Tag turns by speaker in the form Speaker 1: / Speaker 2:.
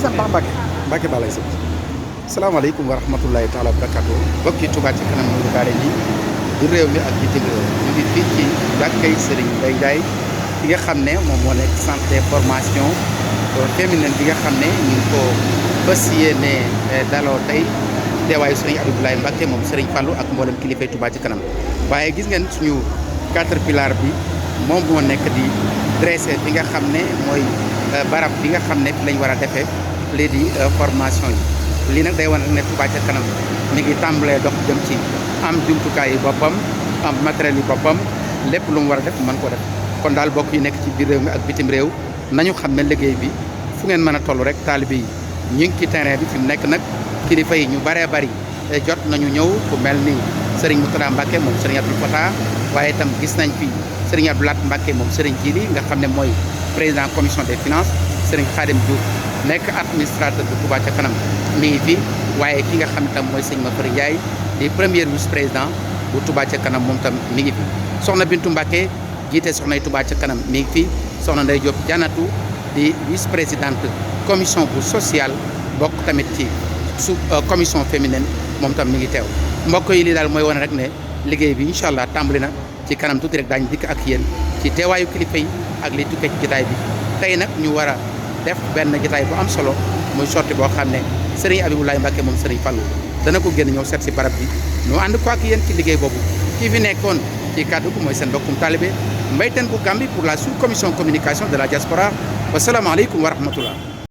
Speaker 1: sant baax Mbacke ba lay sant. salaamaaleykum wa rahmatullahi taala wa barakatu bokki Touba ci kanam ñu daare ni di réew mi ak bitim réew ñu ngi fii ci jàkkay Serigne Mbaye Ndiaye bi nga xam ne moom moo nekk centre de formation féminine bi nga xam ne ñu ngi ko fas yéene daloo tey teewaayu Serigne Abibulaye Mbacke moom Serigne Fallou ak mboolem kilifay Touba ci kanam waaye gis ngeen suñu caterpillar bi moom moo nekk di dressé bi nga xam ne mooy barab bi nga xam ne fi lañ war a defee lii di formation yi lii nag day wane ne Touba ca kanam mi ngi tàmbalee dox jëm ci am jumtukaay yi boppam am matériel yi boppam lépp lu mu war a def mën ko def kon daal bokk yi nekk ci biir réew mi ak bitim réew nañu xam ne liggéey bi fu ngeen mën a toll rek taalibe yi ñu ngi ci terrain bi fi mu nekk nag kilifa yi ñu bëree bëri jot nañu ñëw ku mel ni Serigne Mourtada Mbacke moom Serigne Abdou Fatah waaye itam gis nañ fi Serigne Abdou Lat Mbacke moom Serigne Djili nga xam ne mooy président commission des finances Serigne Khadim Diouf nekk administrateur de Touba ca kanam mi ngi fi waaye ki nga xam tam mooy sëñ Mafari Ndiaye di premier vice président bu Touba ca kanam moom tam mi ngi fi soxna Bintu Mbacke jiite soxnay Touba ca kanam mi ngi fi soxna Ndeye Diop Janatu di vice présidente commission bu sociale bokk tamit ci commission féminine moom tam mi ngi teew mbokk yi lii daal mooy wane rek ne liggéey bi incha allah tàmbali na ci kanam tuuti rek daañu dikk ak yéen ci teewaayu kilifa yi ak li tukkee ci jotaay bi tey nag ñu war a def benn jotaay bu am solo muy sorti boo xam ne Serigne Abibulaye Mbacke moom Serigne Fallou dana ko génn ñëw seet si barab bi ñu ànd ko ak yéen ci liggéey boobu kii fi nekkoon ci kàddu ko mooy seen mbokkum talibé Mbaye Tène bu Gambie pour la sous-commission communication de la diaspora wasalaamaaleykum wa rahmatullah